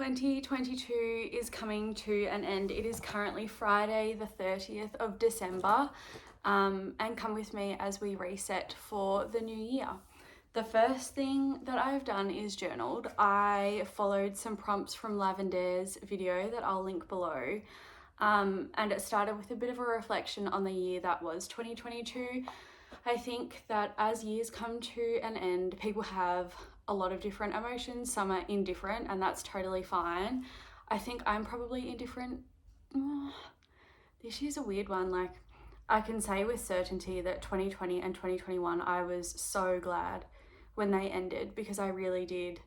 2022 is coming to an end. It is currently Friday the 30th of December, and come with me as we reset for the new year. The first thing that I've done is journaled. I followed some prompts from Lavendare's video that I'll link below, and it started with a bit of a reflection on the year that was 2022. I think that as years come to an end, people have a lot of different emotions. Some are indifferent, and that's totally fine. I think I'm probably indifferent. This year's a weird one. Like, I can say with certainty that 2020 and 2021, I was so glad when they ended, because I really did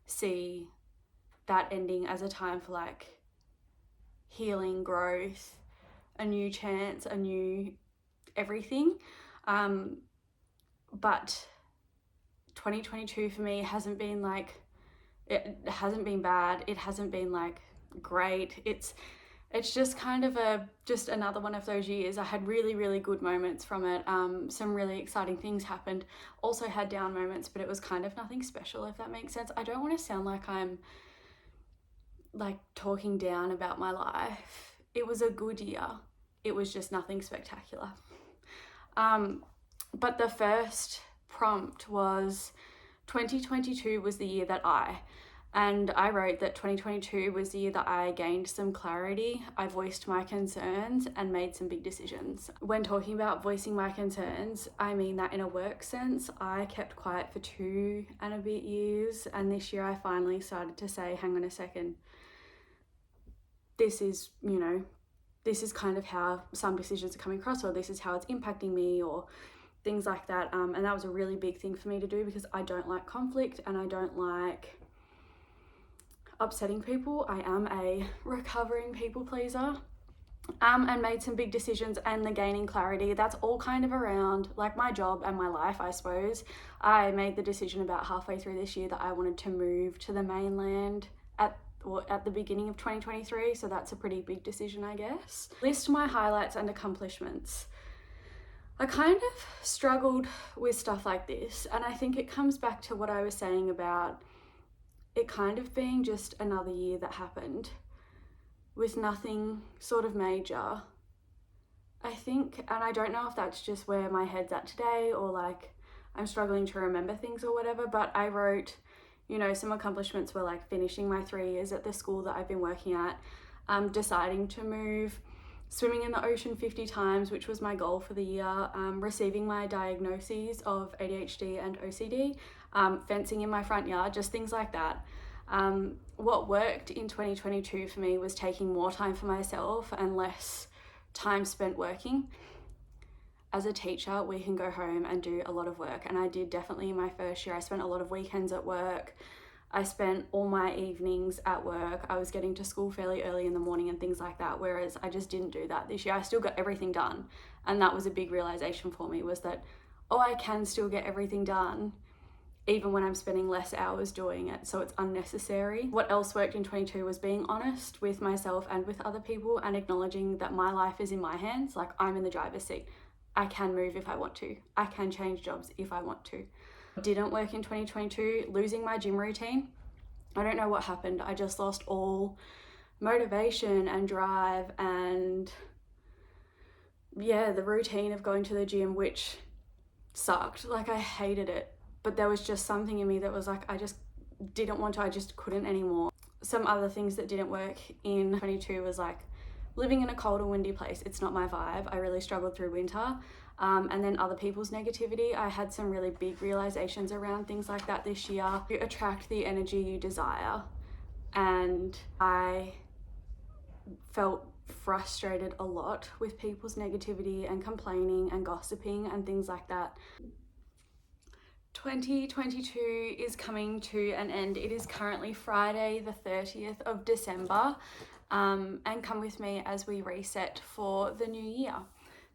see that ending as a time for like healing, growth, a new chance, a new everything. But 2022 for me hasn't been like, it hasn't been bad, it hasn't been like great. It's just kind of just another one of those years. I had really good moments from it. Some really exciting things happened. Also had down moments, but it was kind of nothing special, if that makes sense. I don't want to sound like I'm like talking down about my life. It was a good year. It was just nothing spectacular. But the first prompt was 2022 was the year that I wrote that 2022 was the year that I gained some clarity. I voiced my concerns and made some big decisions. When talking about voicing my concerns, I mean that in a work sense. I kept quiet for 2 and a bit years, and this year I finally started to say, hang on a second, this is kind of how some decisions are coming across, or this is how it's impacting me, or things like that. And that was a really big thing for me to do, because I don't like conflict and I don't like upsetting people. I am a recovering people pleaser. And made some big decisions, and the gaining clarity, that's all kind of around like my job and my life, I suppose. I made the decision about halfway through this year that I wanted to move to the mainland at the beginning of 2023, so that's a pretty big decision, I guess. List my highlights and accomplishments. I kind of struggled with stuff like this, and I think it comes back to what I was saying about it kind of being just another year that happened with nothing sort of major. I think, and I don't know if that's just where my head's at today, or like I'm struggling to remember things or whatever, but I wrote, some accomplishments were like finishing my 3 years at the school that I've been working at, deciding to move, swimming in the ocean 50 times, which was my goal for the year, receiving my diagnoses of ADHD and OCD, fencing in my front yard, just things like that. What worked in 2022 for me was taking more time for myself and less time spent working. As a teacher, we can go home and do a lot of work, and I did definitely in my first year. I spent a lot of weekends at work. I spent all my evenings at work. I was getting to school fairly early in the morning and things like that, whereas I just didn't do that this year. I still got everything done, and that was a big realization for me, was that, I can still get everything done even when I'm spending less hours doing it, so it's unnecessary. What else worked in 22 was being honest with myself and with other people, and acknowledging that my life is in my hands. Like, I'm in the driver's seat. I can move if I want to. I can change jobs if I want to. Didn't work in 2022, losing my gym routine. I don't know what happened. I just lost all motivation and drive, and the routine of going to the gym, which sucked. Like, I hated it, but there was just something in me that was like, I just didn't want to, I just couldn't anymore. Some other things that didn't work in 22 was like living in a cold or windy place. It's not my vibe. I really struggled through winter. And then other people's negativity. I had some really big realizations around things like that this year. You attract the energy you desire. And I felt frustrated a lot with people's negativity and complaining and gossiping and things like that. 2022 is coming to an end. It is currently Friday the 30th of December. And come with me as we reset for the new year.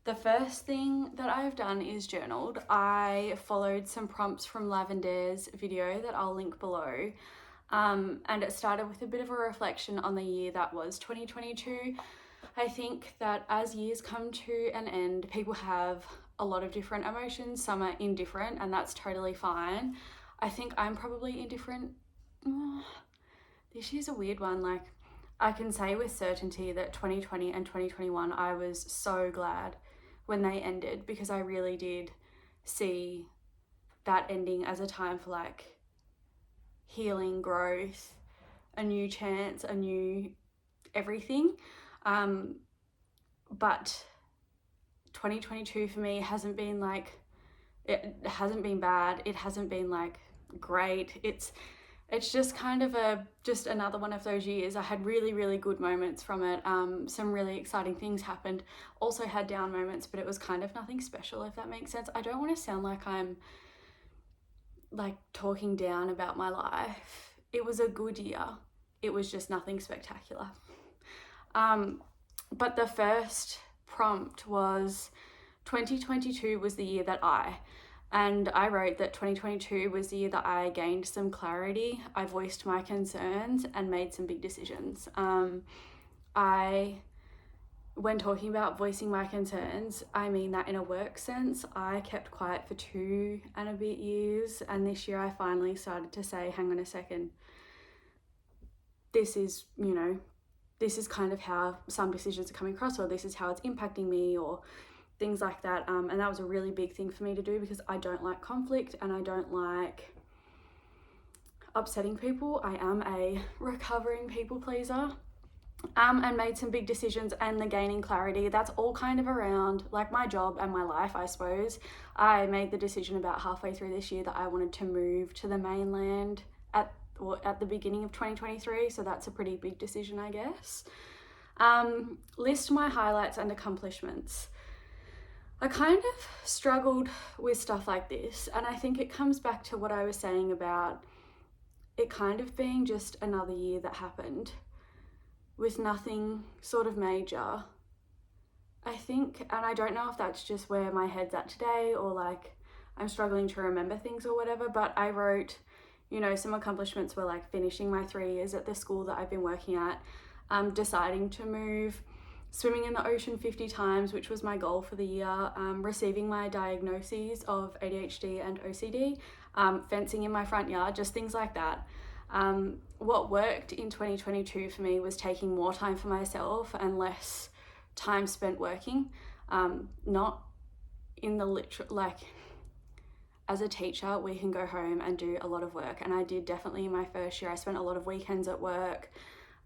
The first thing that I've done is journaled. I followed some prompts from Lavendare's video that I'll link below. And it started with a bit of a reflection on the year that was 2022. I think that as years come to an end, people have a lot of different emotions. Some are indifferent, and that's totally fine. I think I'm probably indifferent. this year's a weird one. Like, I can say with certainty that 2020 and 2021, I was so glad when they ended, because I really did see that ending as a time for like healing, growth, a new chance, a new everything. But 2022 for me hasn't been like, it hasn't been bad, it hasn't been like great. It's just kind of just another one of those years. I had really, really good moments from it. Some really exciting things happened. Also had down moments, but it was kind of nothing special, if that makes sense. I don't want to sound like I'm like talking down about my life. It was a good year. It was just nothing spectacular. But the first prompt was 2022 was the year that I wrote that 2022 was the year that I gained some clarity. I voiced my concerns and made some big decisions. When talking about voicing my concerns, I mean that in a work sense. I kept quiet for 2 and a bit years, and this year I finally started to say, hang on a second, this is kind of how some decisions are coming across, or this is how it's impacting me, or things like that. And that was a really big thing for me to do, because I don't like conflict and I don't like upsetting people. I am a recovering people pleaser. And made some big decisions, and the gaining clarity, that's all kind of around like my job and my life, I suppose. I made the decision about halfway through this year that I wanted to move to the mainland at the beginning of 2023, so that's a pretty big decision, I guess. List my highlights and accomplishments. I kind of struggled with stuff like this, and I think it comes back to what I was saying about it kind of being just another year that happened with nothing sort of major. I think, and I don't know if that's just where my head's at today, or like I'm struggling to remember things or whatever, but I wrote, some accomplishments were like finishing my 3 years at the school that I've been working at, deciding to move, swimming in the ocean 50 times, which was my goal for the year, receiving my diagnoses of ADHD and OCD, fencing in my front yard, just things like that. What worked in 2022 for me was taking more time for myself and less time spent working. Not in the literal, like, as a teacher, we can go home and do a lot of work. And I did definitely in my first year. I spent a lot of weekends at work.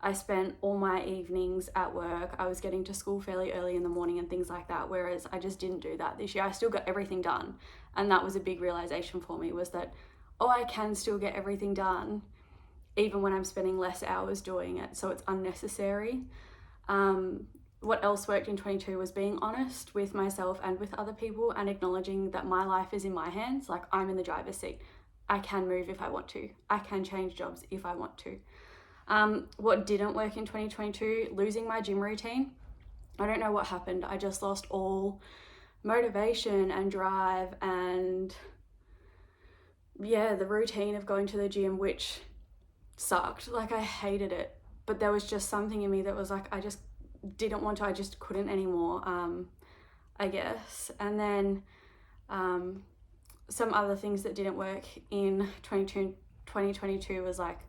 I spent all my evenings at work. I was getting to school fairly early in the morning and things like that, whereas I just didn't do that this year. I still got everything done. And that was a big realization for me, was that, I can still get everything done, even when I'm spending less hours doing it, so it's unnecessary. What else worked in 22 was being honest with myself and with other people, and acknowledging that my life is in my hands. Like, I'm in the driver's seat. I can move if I want to. I can change jobs if I want to. What didn't work in 2022, losing my gym routine. I don't know what happened. I just lost all motivation and drive and the routine of going to the gym, which sucked. Like, I hated it, but there was just something in me that was like, I just didn't want to, I just couldn't anymore, I guess. And then some other things that didn't work in 2022 was like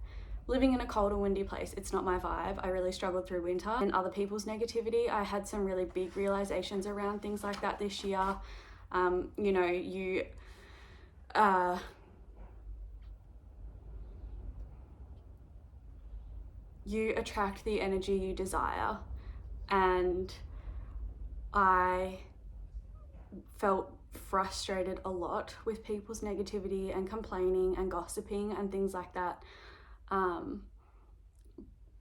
living in a cold or windy place. It's not my vibe. I really struggled through winter. And other people's negativity, I had some really big realizations around things like that this year. You attract the energy you desire, and I felt frustrated a lot with people's negativity and complaining and gossiping and things like that.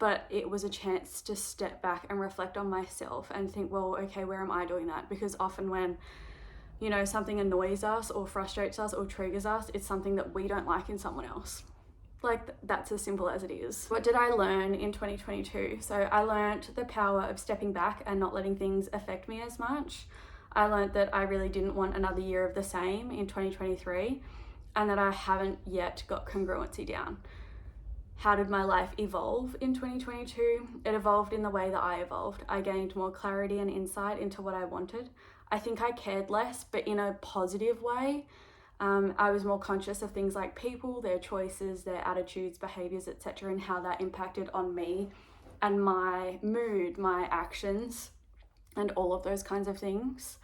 But it was a chance to step back and reflect on myself and think, well, okay, where am I doing that? Because often when, something annoys us or frustrates us or triggers us, it's something that we don't like in someone else. Like, that's as simple as it is. What did I learn in 2022? So I learned the power of stepping back and not letting things affect me as much. I learned that I really didn't want another year of the same in 2023, and that I haven't yet got congruency down. How did my life evolve in 2022? It evolved in the way that I evolved. I gained more clarity and insight into what I wanted. I think I cared less, but in a positive way. I was more conscious of things like people, their choices, their attitudes, behaviors, etc., and how that impacted on me and my mood, my actions, and all of those kinds of things.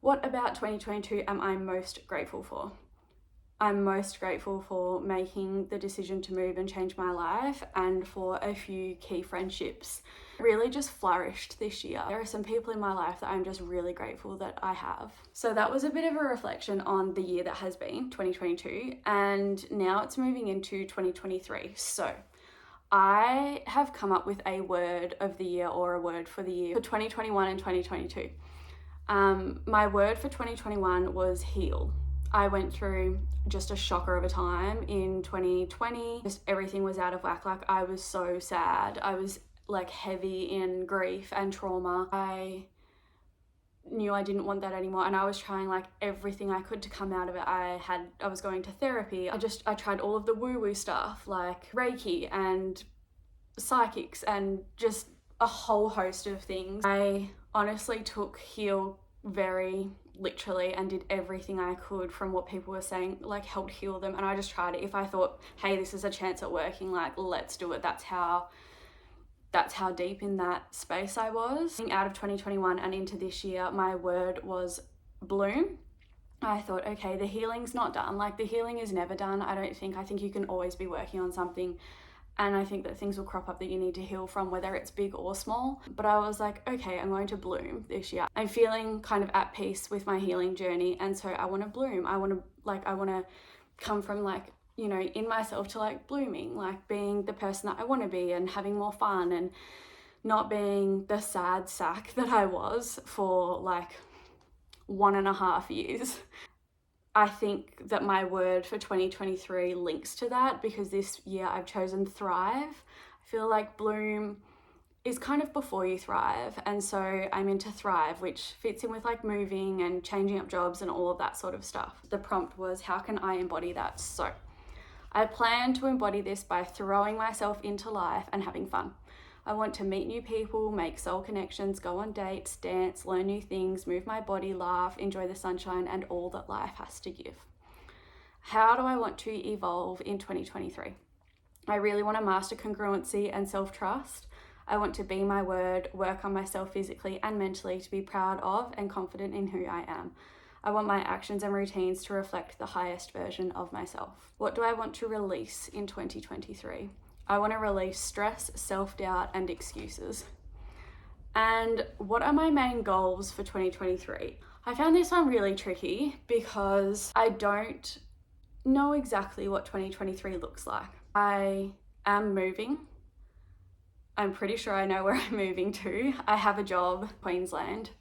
What about 2022 am I most grateful for? I'm most grateful for making the decision to move and change my life, and for a few key friendships really just flourished this year. There are some people in my life that I'm just really grateful that I have. So that was a bit of a reflection on the year that has been 2022, and now it's moving into 2023. So I have come up with a word of the year, or a word for the year for 2021 and 2022. My word for 2021 was heal. I went through just a shocker of a time in 2020. Just everything was out of whack. Like, I was so sad. I was like heavy in grief and trauma. I knew I didn't want that anymore, and I was trying like everything I could to come out of it. I was going to therapy. I tried all of the woo-woo stuff like Reiki and psychics and just a whole host of things. I honestly took heal very literally and did everything I could from what people were saying, like helped heal them, and I just tried it. If I thought, hey, this is a chance at working, like let's do it. That's how deep in that space I was. Out of 2021 and into this year, my word was bloom. I thought, okay, the healing's not done. Like, the healing is never done. I think you can always be working on something. And I think that things will crop up that you need to heal from, whether it's big or small. But I was like, okay, I'm going to bloom this year. I'm feeling kind of at peace with my healing journey. And so I want to bloom. I want to come from like, you know, in myself to like blooming, like being the person that I want to be and having more fun and not being the sad sack that I was for like 1.5 years. I think that my word for 2023 links to that, because this year I've chosen thrive. I feel like bloom is kind of before you thrive, and so I'm into thrive, which fits in with like moving and changing up jobs and all of that sort of stuff. The prompt was, how can I embody that? So I plan to embody this by throwing myself into life and having fun. I want to meet new people, make soul connections, go on dates, dance, learn new things, move my body, laugh, enjoy the sunshine and all that life has to give. How do I want to evolve in 2023? I really want to master congruency and self-trust. I want to be my word, work on myself physically and mentally to be proud of and confident in who I am. I want my actions and routines to reflect the highest version of myself. What do I want to release in 2023? I want to release stress, self-doubt, and excuses. And what are my main goals for 2023? I found this one really tricky because I don't know exactly what 2023 looks like. I am moving. I'm pretty sure I know where I'm moving to. I have a job, Queensland.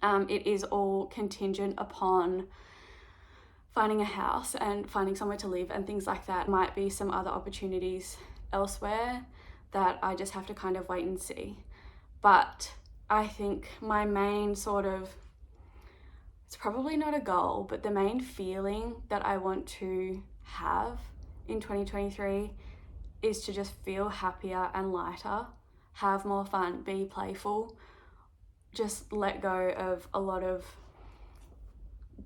It is all contingent upon finding a house and finding somewhere to live and things like that. Might be some other opportunities elsewhere that I just have to kind of wait and see. But I think my main it's probably not a goal, but the main feeling that I want to have in 2023 is to just feel happier and lighter, have more fun, be playful, just let go of a lot of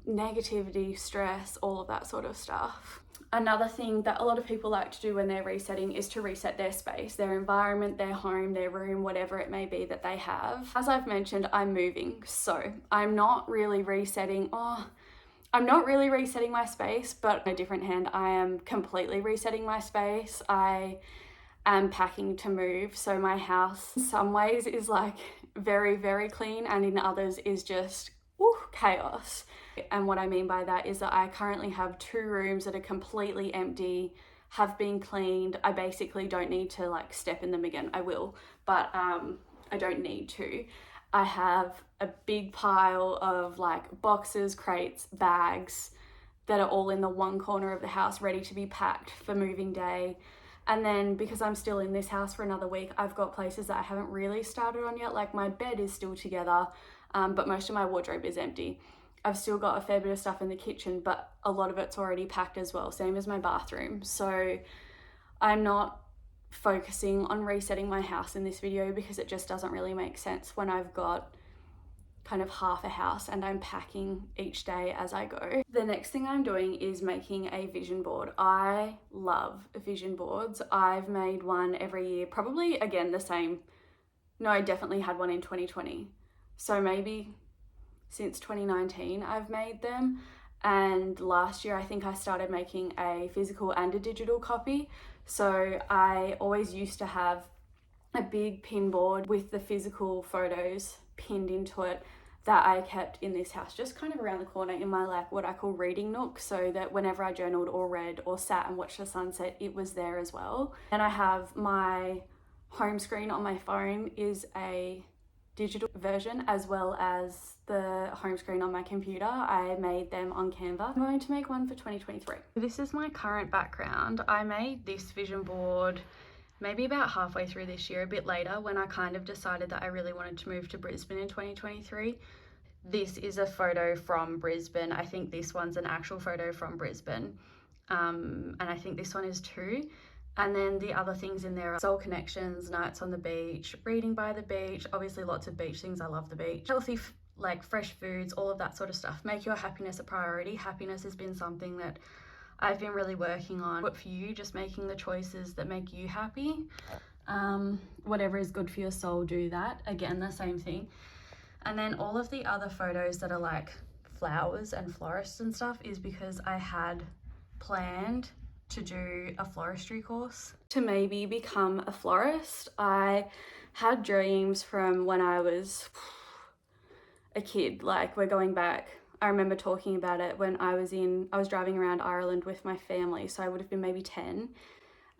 negativity, stress, all of that sort of stuff. Another thing that a lot of people like to do when they're resetting is to reset their space, their environment, their home, their room, whatever it may be that they have. As I've mentioned, I'm moving, so I'm not really resetting my space, but on a different hand, I am completely resetting my space. I am packing to move, so my house in some ways is like very, very clean, and in others is just chaos. And what I mean by that is that I currently have 2 rooms that are completely empty, have been cleaned. I basically don't need to like step in them again. I will, but I don't need to. I have a big pile of like boxes, crates, bags that are all in the one corner of the house ready to be packed for moving day. And then because I'm still in this house for another week, I've got places that I haven't really started on yet. Like my bed is still together, but most of my wardrobe is empty. I've still got a fair bit of stuff in the kitchen, but a lot of it's already packed as well, same as my bathroom. So I'm not focusing on resetting my house in this video because it just doesn't really make sense when I've got kind of half a house and I'm packing each day as I go. The next thing I'm doing is making a vision board. I love vision boards. I've made one every year, probably again the same. No, I definitely had one in 2020. So maybe since 2019 I've made them. And last year I think I started making a physical and a digital copy. So I always used to have a big pin board with the physical photos pinned into it that I kept in this house, just kind of around the corner in my like what I call reading nook, so that whenever I journaled or read or sat and watched the sunset, it was there as well. And I have my home screen on my phone is a digital version, as well as the home screen on my computer. I made them on Canva. I'm going to make one for 2023. This is my current background. I made this vision board maybe about halfway through this year, a bit later, when I kind of decided that I really wanted to move to Brisbane in 2023. This is a photo from Brisbane. I think this one's an actual photo from Brisbane. And I think this one is too. And then the other things in there are soul connections, nights on the beach, reading by the beach, obviously lots of beach things. I love the beach. Healthy, like fresh foods, all of that sort of stuff. Make your happiness a priority. Happiness has been something that I've been really working on. But for you, just making the choices that make you happy. Whatever is good for your soul, do that. Again, the same thing. And then all of the other photos that are like flowers and florists and stuff is because I had planned to do a floristry course to maybe become a florist. I had dreams from when I was a kid, like we're going back. I remember talking about it when I was driving around Ireland with my family, so I would have been maybe 10,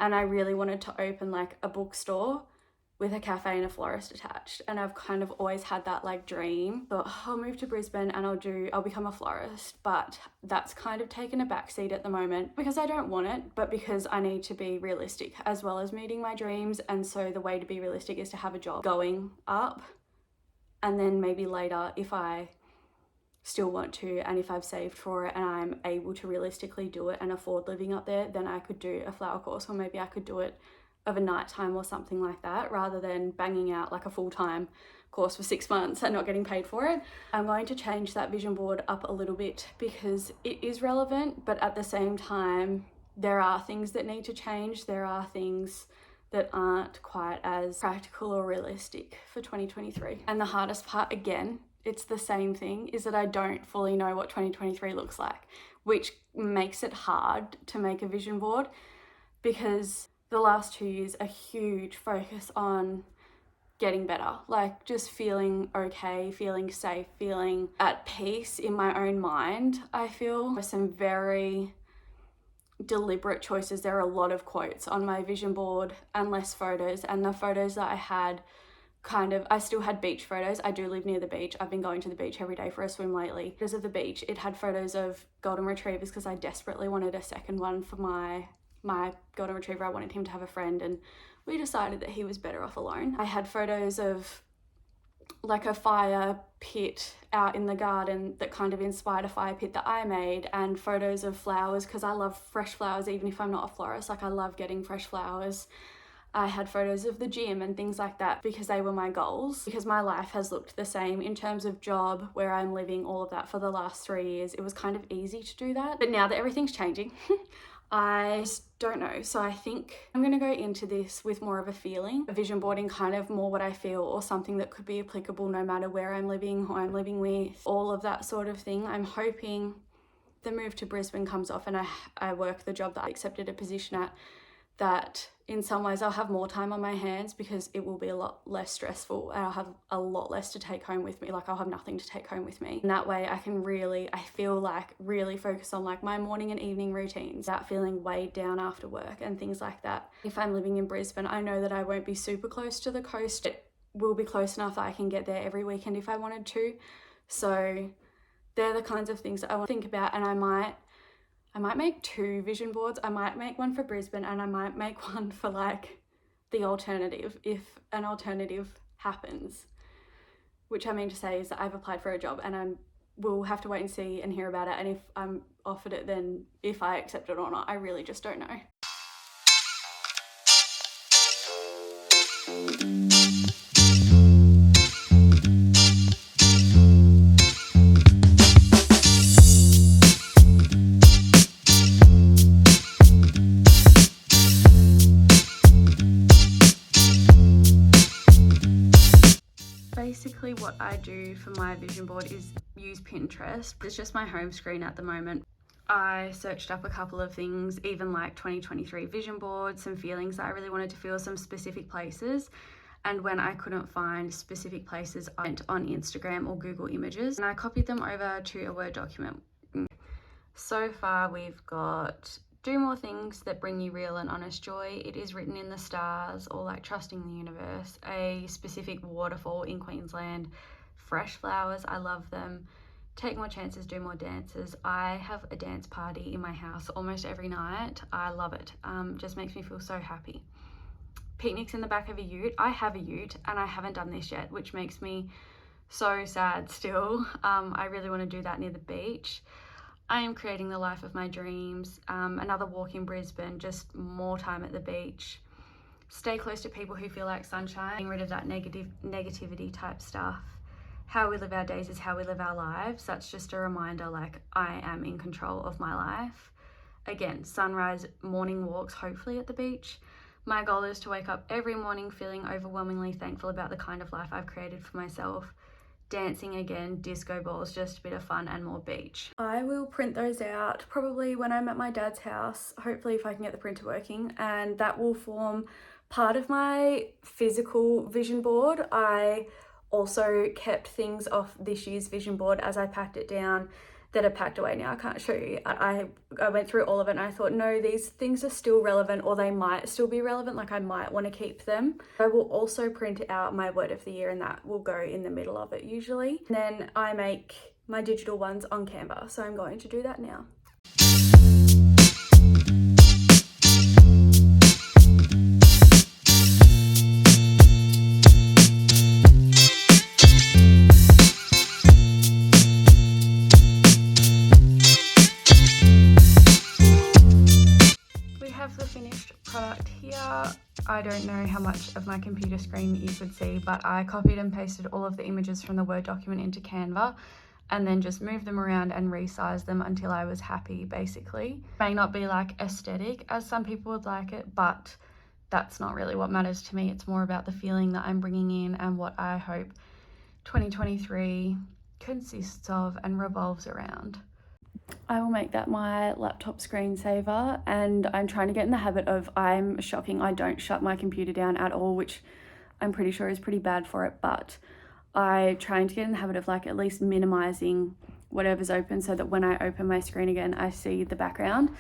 and I really wanted to open like a bookstore with a cafe and a florist attached. And I've kind of always had that like dream. Thought, I'll move to Brisbane and I'll become a florist. But that's kind of taken a backseat at the moment because I don't want it, but because I need to be realistic as well as meeting my dreams. And so the way to be realistic is to have a job going up. And then maybe later, if I still want to, and if I've saved for it and I'm able to realistically do it and afford living up there, then I could do a flower course, or maybe I could do it of a night time or something like that, rather than banging out like a full-time course for 6 months and not getting paid for it. I'm going to change that vision board up a little bit because it is relevant, but at the same time, there are things that need to change. There are things that aren't quite as practical or realistic for 2023. And the hardest part, again, it's the same thing, is that I don't fully know what 2023 looks like, which makes it hard to make a vision board because the last 2 years, a huge focus on getting better, like just feeling okay, feeling safe, feeling at peace in my own mind. I feel with some very deliberate choices. There are a lot of quotes on my vision board and less photos, and the photos that I had I still had beach photos. I do live near the beach. I've been going to the beach every day for a swim lately. Because of the beach, it had photos of golden retrievers because I desperately wanted a second one for my golden retriever. I wanted him to have a friend, and we decided that he was better off alone. I had photos of like a fire pit out in the garden that kind of inspired a fire pit that I made, and photos of flowers because I love fresh flowers even if I'm not a florist. Like I love getting fresh flowers. I had photos of the gym and things like that because they were my goals, because my life has looked the same in terms of job, where I'm living, all of that for the last 3 years. It was kind of easy to do that. But now that everything's changing, I just don't know. So I think I'm going to go into this with more of a feeling, a vision boarding kind of more what I feel, or something that could be applicable no matter where I'm living, who I'm living with, all of that sort of thing. I'm hoping the move to Brisbane comes off and I work the job that I accepted a position at, that in some ways I'll have more time on my hands because it will be a lot less stressful and I'll have a lot less to take home with me. Like I'll have nothing to take home with me. And that way I can really focus on like my morning and evening routines without feeling weighed down after work and things like that. If I'm living in Brisbane, I know that I won't be super close to the coast. It will be close enough that I can get there every weekend if I wanted to. So they're the kinds of things that I want to think about, and I might make 2 vision boards. I might make one for Brisbane and I might make one for like the alternative, if an alternative happens. Which I mean to say is that I've applied for a job and we'll have to wait and see and hear about it. And if I'm offered it, then if I accept it or not, I really just don't know. Basically what I do for my vision board is use Pinterest. It's just my home screen at the moment. I searched up a couple of things, even like 2023 vision boards, some feelings that I really wanted to feel, some specific places. And when I couldn't find specific places, I went on Instagram or Google Images and I copied them over to a Word document. So far we've got do more things that bring you real and honest joy. It is written in the stars, or like trusting the universe. A specific waterfall in Queensland. Fresh flowers, I love them. Take more chances, do more dances. I have a dance party in my house almost every night. I love it. Just makes me feel so happy. Picnics in the back of a ute. I have a ute and I haven't done this yet, which makes me so sad still. I really want to do that near the beach. I am creating the life of my dreams. Another walk in Brisbane, just more time at the beach. Stay close to people who feel like sunshine, getting rid of that negativity type stuff. How we live our days is how we live our lives. That's just a reminder, like, I am in control of my life. Again, sunrise, morning walks, hopefully at the beach. My goal is to wake up every morning feeling overwhelmingly thankful about the kind of life I've created for myself. Dancing again, disco balls, just a bit of fun and more beach. I will print those out probably when I'm at my dad's house, hopefully if I can get the printer working, and that will form part of my physical vision board. I also kept things off this year's vision board as I packed it down that are packed away now. I can't show you. I went through all of it and I thought, no, these things are still relevant, or they might still be relevant, like I might want to keep them. I will also print out my word of the year and that will go in the middle of it usually. And then I make my digital ones on Canva, so I'm going to do that now. Product here. I don't know how much of my computer screen you could see, but I copied and pasted all of the images from the Word document into Canva and then just moved them around and resized them until I was happy, basically. It may not be like aesthetic as some people would like it, but that's not really what matters to me. It's more about the feeling that I'm bringing in and what I hope 2023 consists of and revolves around. I will make that my laptop screensaver, and I'm trying to get in the habit of, I'm shocking, I don't shut my computer down at all, which I'm pretty sure is pretty bad for it, but I'm trying to get in the habit of like at least minimizing whatever's open so that when I open my screen again, I see the background.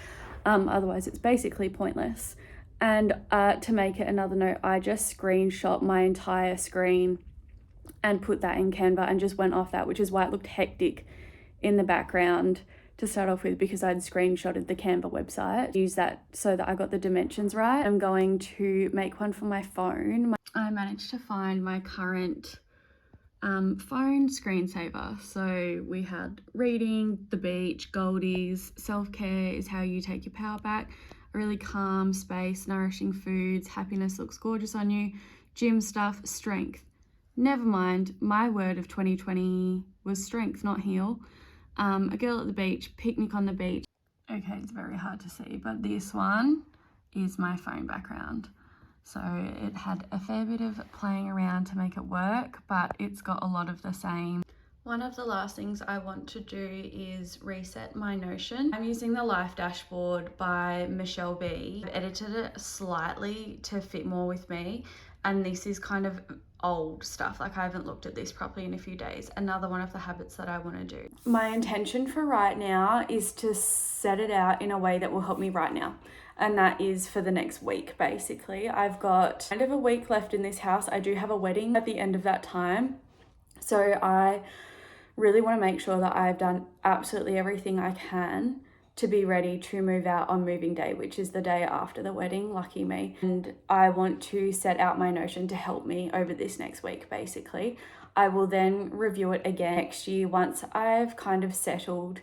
Otherwise it's basically pointless. And to make it another note, I just screenshot my entire screen and put that in Canva and just went off that, which is why it looked hectic in the background to start off with, because I'd screenshotted the Canva website. Use that so that I got the dimensions right. I'm going to make one for my phone. I managed to find my current phone screensaver. So we had reading, the beach, Goldies, self-care is how you take your power back, a really calm space, nourishing foods, happiness looks gorgeous on you, gym stuff, strength. Never mind, my word of 2020 was strength, not heal. A girl at the beach, picnic on the beach. Okay, it's very hard to see, but this one is my phone background. So it had a fair bit of playing around to make it work, but it's got a lot of the same. One of the last things I want to do is reset my Notion. I'm using the Life Dashboard by Michelle B. I've edited it slightly to fit more with me, and this is kind of old stuff. Like, I haven't looked at this properly in a few days. Another one of the habits that I want to do. My intention for right now is to set it out in a way that will help me right now. And that is for the next week, basically. I've got kind of a week left in this house. I do have a wedding at the end of that time. So I really want to make sure that I've done absolutely everything I can to be ready to move out on moving day, which is the day after the wedding, lucky me. And I want to set out my Notion to help me over this next week, basically. I will then review it again next year once I've kind of settled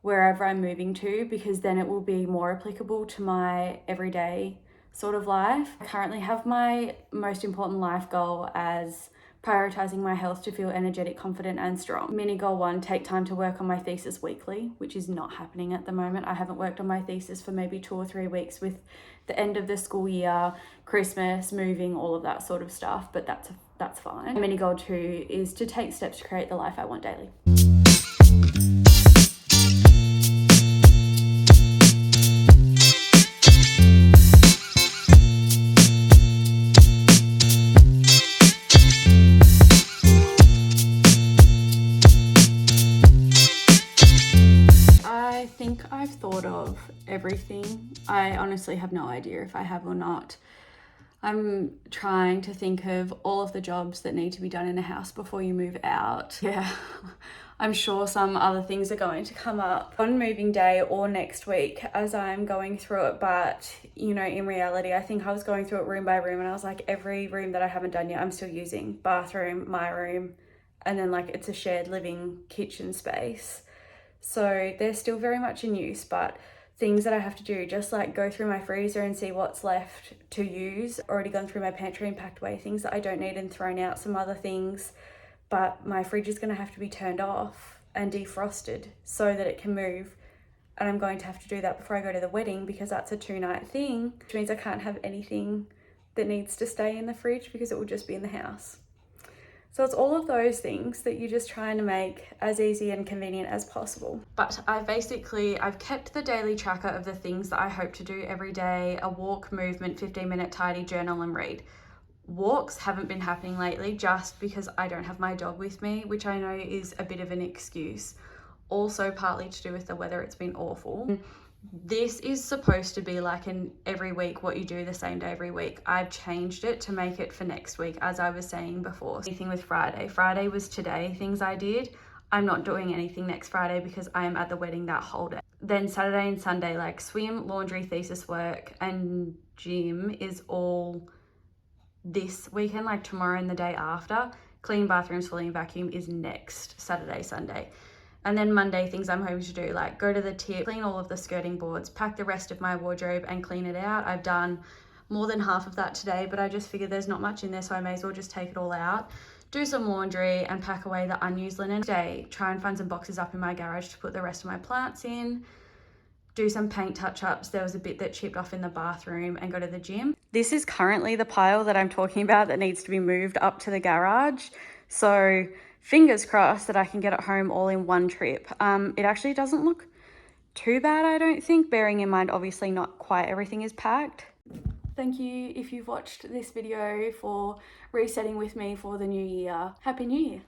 wherever I'm moving to, because then it will be more applicable to my everyday sort of life. I currently have my most important life goal as Prioritizing my health to feel energetic, confident and strong. Mini goal 1, take time to work on my thesis weekly, which is not happening at the moment. I haven't worked on my thesis for maybe 2 or 3 weeks with the end of the school year, Christmas, moving, all of that sort of stuff, but that's fine. Mini goal 2 is to take steps to create the life I want daily. I think I've thought of everything. I honestly have no idea if I have or not. I'm trying to think of all of the jobs that need to be done in a house before you move out. Yeah, I'm sure some other things are going to come up on moving day or next week as I'm going through it. But, you know, in reality, I think I was going through it room by room and I was like, every room that I haven't done yet, I'm still using. Bathroom, my room, and then like it's a shared living kitchen space. So they're still very much in use, but things that I have to do, just like go through my freezer and see what's left to use. Already gone through my pantry and packed away things that I don't need and thrown out some other things. But my fridge is going to have to be turned off and defrosted so that it can move. And I'm going to have to do that before I go to the wedding because that's a 2-night thing, which means I can't have anything that needs to stay in the fridge because it will just be in the house. So it's all of those things that you're just trying to make as easy and convenient as possible. But I've kept the daily tracker of the things that I hope to do every day: a walk, movement, 15-minute tidy, journal and read. Walks haven't been happening lately just because I don't have my dog with me, which I know is a bit of an excuse. Also partly to do with the weather, it's been awful. This is supposed to be like an every week what you do the same day every week. I've changed it to make it for next week, as I was saying before. Anything with Friday. Friday was today, things I did. I'm not doing anything next Friday because I am at the wedding that whole day. Then Saturday and Sunday, like swim, laundry, thesis work and gym is all this weekend, like tomorrow and the day after. Clean bathrooms, fully vacuum is next Saturday, Sunday. And then Monday, things I'm hoping to do, like go to the tip, clean all of the skirting boards, pack the rest of my wardrobe and clean it out. I've done more than half of that today, but I just figured there's not much in there, so I may as well just take it all out. Do some laundry and pack away the unused linen. Today, try and find some boxes up in my garage to put the rest of my plants in. Do some paint touch-ups. There was a bit that chipped off in the bathroom, and go to the gym. This is currently the pile that I'm talking about that needs to be moved up to the garage. So fingers crossed that I can get it home all in one trip. It actually doesn't look too bad, I don't think, bearing in mind obviously not quite everything is packed. Thank you if you've watched this video for resetting with me for the new year. Happy New Year.